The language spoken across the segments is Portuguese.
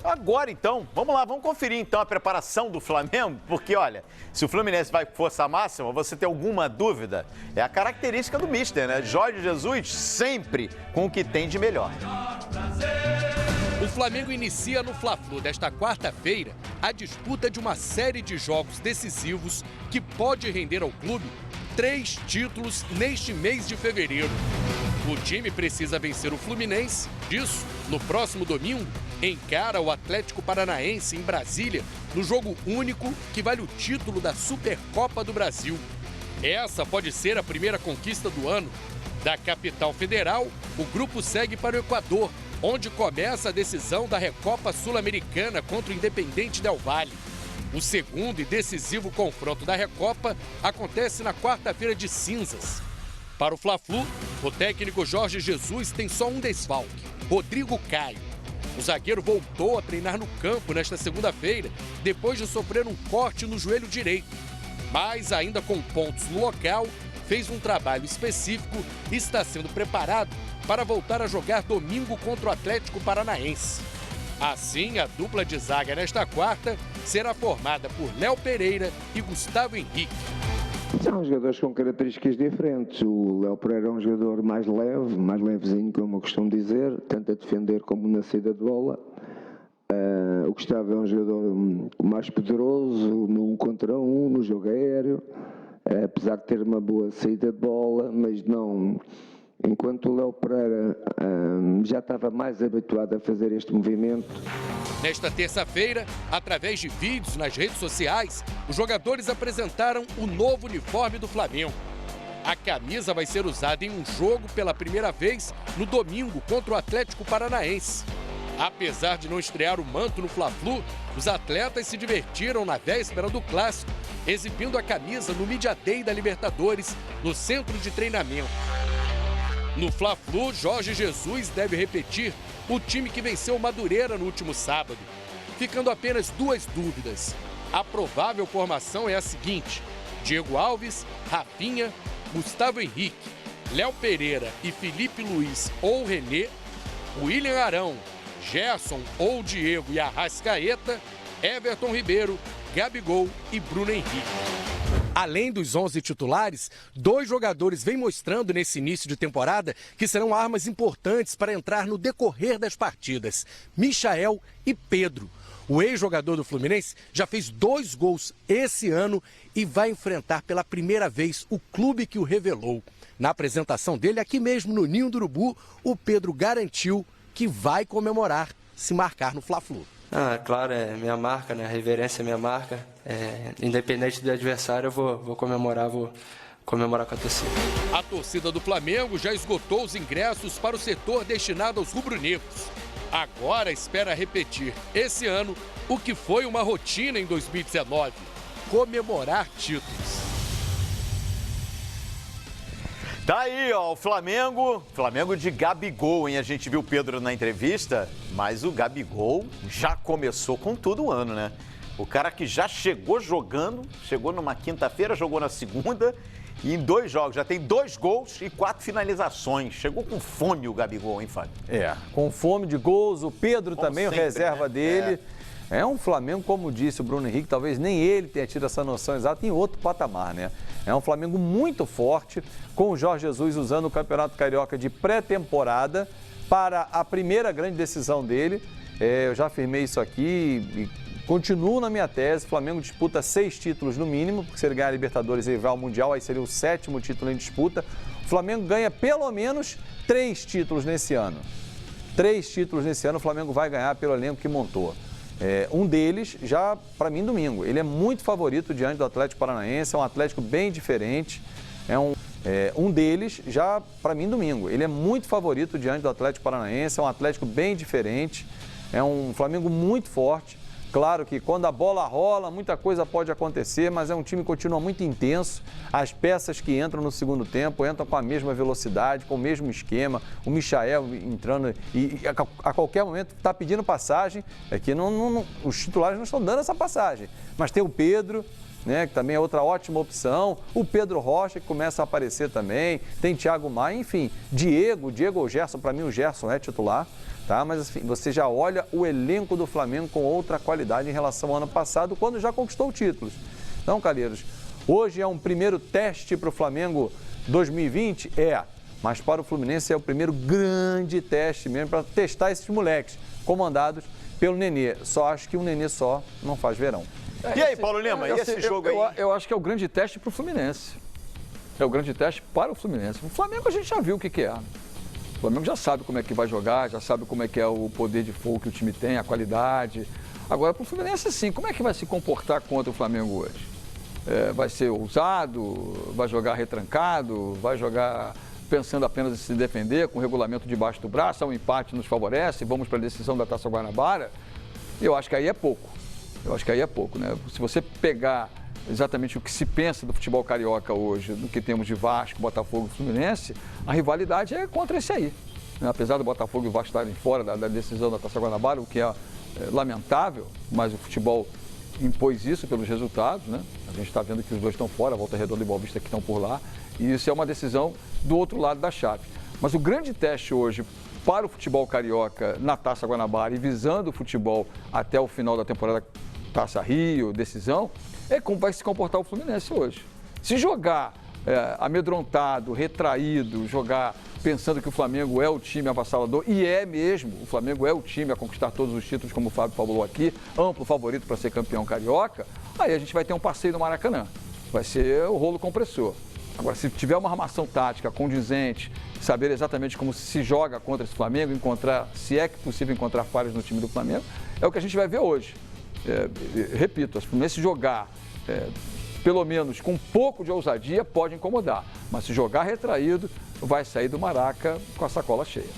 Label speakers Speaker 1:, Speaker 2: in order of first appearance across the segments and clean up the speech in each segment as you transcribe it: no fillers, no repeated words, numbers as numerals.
Speaker 1: Agora, então, vamos lá, vamos conferir, então, a preparação do Flamengo, porque, olha, se o Fluminense vai com força máxima, você tem alguma dúvida? É a característica do mister, né? Jorge Jesus sempre com o que tem de melhor.
Speaker 2: O Flamengo inicia no Fla-Flu desta quarta-feira a disputa de uma série de jogos decisivos que pode render ao clube 3 títulos neste mês de fevereiro. O time precisa vencer o Fluminense, disso, no próximo domingo, encara o Atlético Paranaense em Brasília, no jogo único que vale o título da Supercopa do Brasil. Essa pode ser a primeira conquista do ano. Da capital federal, o grupo segue para o Equador, onde começa a decisão da Recopa Sul-Americana contra o Independente Del Valle. O segundo e decisivo confronto da Recopa acontece na quarta-feira de cinzas. Para o Fla-Flu, o técnico Jorge Jesus tem só um desfalque, Rodrigo Caio. O zagueiro voltou a treinar no campo nesta segunda-feira, depois de sofrer um corte no joelho direito. Mas, ainda com pontos no local, fez um trabalho específico e está sendo preparado para voltar a jogar domingo contra o Atlético Paranaense. Assim, a dupla de zaga nesta quarta será formada por Léo Pereira e Gustavo Henrique.
Speaker 3: São jogadores com características diferentes. O Léo Pereira é um jogador mais leve, mais levezinho, como eu costumo dizer, tenta defender como na saída de bola. O Gustavo é um jogador mais poderoso no 1 contra 1, no jogo aéreo, apesar de ter uma boa saída de bola, mas não... Enquanto o Léo Pereira já estava mais habituado a fazer este movimento.
Speaker 2: Nesta terça-feira, através de vídeos nas redes sociais, os jogadores apresentaram o novo uniforme do Flamengo. A camisa vai ser usada em um jogo pela primeira vez no domingo contra o Atlético Paranaense. Apesar de não estrear o manto no Fla-Flu, os atletas se divertiram na véspera do clássico, exibindo a camisa no Media Day da Libertadores, no centro de treinamento. No Fla-Flu, Jorge Jesus deve repetir o time que venceu o Madureira no último sábado, ficando apenas 2 dúvidas. A provável formação é a seguinte: Diego Alves, Rafinha, Gustavo Henrique, Léo Pereira e Felipe Luiz ou René, William Arão, Gerson ou Diego e Arrascaeta, Everton Ribeiro, Gabigol e Bruno Henrique. Além dos 11 titulares, 2 jogadores vêm mostrando nesse início de temporada que serão armas importantes para entrar no decorrer das partidas: Michael e Pedro. O ex-jogador do Fluminense já fez 2 gols esse ano e vai enfrentar pela primeira vez o clube que o revelou. Na apresentação dele aqui mesmo no Ninho do Urubu, o Pedro garantiu que vai comemorar se marcar no Fla-Flu.
Speaker 4: Claro, é minha marca, né? A reverência é minha marca. Independente do adversário, eu vou comemorar com a torcida.
Speaker 2: A torcida do Flamengo já esgotou os ingressos para o setor destinado aos rubro-negros. Agora espera repetir esse ano o que foi uma rotina em 2019: comemorar títulos.
Speaker 1: Tá aí, ó, o Flamengo de Gabigol, hein? A gente viu o Pedro na entrevista, mas o Gabigol já começou com tudo o ano, né? O cara que já chegou jogando, chegou numa quinta-feira, jogou na segunda e em 2 jogos, já tem 2 gols e 4 finalizações. Chegou com fome o Gabigol, hein, Fábio?
Speaker 5: Com fome de gols, o Pedro
Speaker 1: como
Speaker 5: também,
Speaker 1: sempre,
Speaker 5: o reserva
Speaker 1: né?
Speaker 5: dele. É um Flamengo, como disse o Bruno Henrique, talvez nem ele tenha tido essa noção exata, em outro patamar, né? É um Flamengo muito forte, com o Jorge Jesus usando o Campeonato Carioca de pré-temporada para a primeira grande decisão dele. Eu já afirmei isso aqui e continuo na minha tese: o Flamengo disputa 6 títulos no mínimo, porque se ele ganhar a Libertadores e vai ao Mundial, aí seria o 7º título em disputa. O Flamengo ganha pelo menos 3 títulos nesse ano. 3 títulos nesse ano o Flamengo vai ganhar pelo elenco que montou. Um deles, já para mim, domingo. Ele é muito favorito diante do Atlético Paranaense, é um Atlético bem diferente. Um deles, já para mim, domingo. Ele é muito favorito diante do Atlético Paranaense, é um Atlético bem diferente. É um Flamengo muito forte. Claro que quando a bola rola, muita coisa pode acontecer, mas é um time que continua muito intenso. As peças que entram no segundo tempo entram com a mesma velocidade, com o mesmo esquema. O Michael entrando e a qualquer momento está pedindo passagem. Os titulares não estão dando essa passagem. Mas tem o Pedro, né, que também é outra ótima opção. O Pedro Rocha, que começa a aparecer também. Tem Thiago Maia, enfim. Diego ou Gerson, para mim o Gerson é titular. tá? Mas assim, você já olha o elenco do Flamengo com outra qualidade em relação ao ano passado, quando já conquistou títulos. Então, Calheiros, hoje é um primeiro teste para o Flamengo 2020? Mas para o Fluminense é o primeiro grande teste mesmo para testar esses moleques, comandados pelo Nenê. Só acho que um Nenê só não faz verão.
Speaker 1: E aí, Paulo Lima, e esse jogo aí?
Speaker 6: Eu acho que é o grande teste para o Fluminense. É o grande teste para o Fluminense. O Flamengo a gente já viu o que é. O Flamengo já sabe como é que vai jogar, já sabe como é que é o poder de fogo que o time tem, a qualidade. Agora, para o Fluminense, sim, como é que vai se comportar contra o Flamengo hoje? Vai ser ousado, vai jogar retrancado, vai jogar pensando apenas em se defender, com o regulamento debaixo do braço, um empate nos favorece, vamos para a decisão da Taça Guanabara? Eu acho que aí é pouco. Né? Se você pegar exatamente o que se pensa do futebol carioca hoje, do que temos de Vasco, Botafogo e Fluminense, a rivalidade é contra esse aí. Né? Apesar do Botafogo e o Vasco estarem fora da decisão da Taça Guanabara, o que é lamentável, mas o futebol impôs isso pelos resultados, né? A gente está vendo que os dois estão fora, a Volta Redonda e Boa Vista que estão por lá, e isso é uma decisão do outro lado da chave. Mas o grande teste hoje para o futebol carioca na Taça Guanabara e visando o futebol até o final da temporada Taça Rio, decisão, é como vai se comportar o Fluminense hoje. Se jogar amedrontado, retraído, jogar pensando que o Flamengo é o time avassalador, e é mesmo, o Flamengo é o time a conquistar todos os títulos, como o Fábio falou aqui, amplo favorito para ser campeão carioca, aí a gente vai ter um passeio no Maracanã. Vai ser o rolo compressor. Agora, se tiver uma armação tática condizente, saber exatamente como se joga contra esse Flamengo, encontrar, se é que possível encontrar falhas no time do Flamengo, é o que a gente vai ver hoje. Repito, se jogar pelo menos com um pouco de ousadia, pode incomodar. Mas se jogar retraído, vai sair do Maraca com a sacola cheia.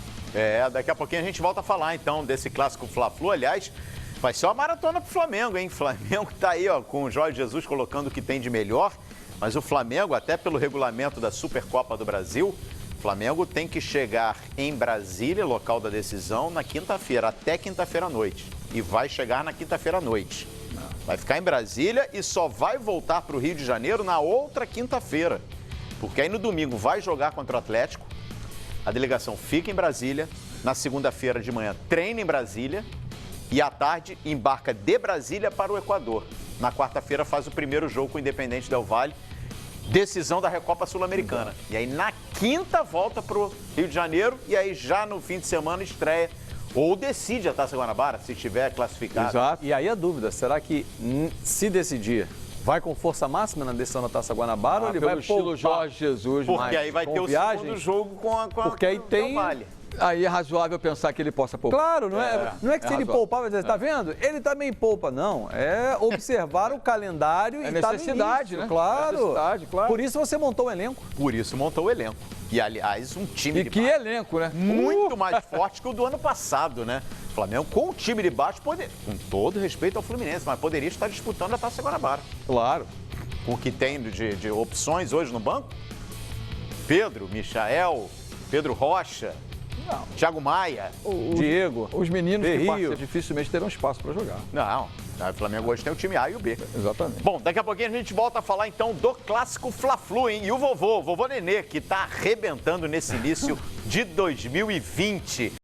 Speaker 1: Daqui a pouquinho a gente volta a falar então desse clássico Fla-Flu. Aliás, vai ser uma maratona pro Flamengo, hein? Flamengo tá aí, ó, com o Jorge Jesus colocando o que tem de melhor. Mas o Flamengo, até pelo regulamento da Supercopa do Brasil, o Flamengo tem que chegar em Brasília, local da decisão, na quinta-feira, até quinta-feira à noite. E vai chegar na quinta-feira à noite. Vai ficar em Brasília e só vai voltar para o Rio de Janeiro na outra quinta-feira. Porque aí no domingo vai jogar contra o Atlético, a delegação fica em Brasília, na segunda-feira de manhã treina em Brasília e à tarde embarca de Brasília para o Equador. Na quarta-feira faz o primeiro jogo com o Independente Del Valle, decisão da Recopa Sul-Americana. E aí na quinta volta para o Rio de Janeiro e aí já no fim de semana estreia ou decide a Taça Guanabara, se estiver classificado.
Speaker 5: Exato. E aí a dúvida, será que se decidir, vai com força máxima na decisão da Taça Guanabara ou ele vai
Speaker 6: estilo Jorge Jesus?
Speaker 1: Porque aí vai ter o segundo jogo com a
Speaker 5: porque aí tem...
Speaker 1: Vale.
Speaker 6: Aí é razoável pensar que ele possa poupar.
Speaker 5: Claro, não é que se ele poupar, vai dizer, tá vendo? Ele também poupa, não. É observar o calendário e
Speaker 6: necessidade,
Speaker 5: tá no início,
Speaker 6: né?
Speaker 5: Claro.
Speaker 6: Necessidade, claro.
Speaker 5: Por isso você montou o elenco.
Speaker 1: Por isso montou o elenco. E, aliás, um time
Speaker 6: E
Speaker 1: de
Speaker 6: que
Speaker 1: baixo
Speaker 6: elenco, né?
Speaker 1: muito mais forte que o do ano passado, né? O Flamengo, com o time de baixo, com todo respeito ao Fluminense, mas poderia estar disputando a Taça Guanabara.
Speaker 5: Claro.
Speaker 1: Com o que tem de opções hoje no banco? Pedro, Michael, Pedro Rocha, Thiago Maia.
Speaker 5: Diego.
Speaker 6: Os meninos que
Speaker 5: Rio.
Speaker 6: dificilmente terão espaço para jogar.
Speaker 1: Não, o Flamengo hoje tem o time A e o B.
Speaker 6: Exatamente.
Speaker 1: Bom, daqui a pouquinho a gente volta a falar então do clássico Fla-Flu, hein? E o vovô Nenê, que tá arrebentando nesse início de 2020.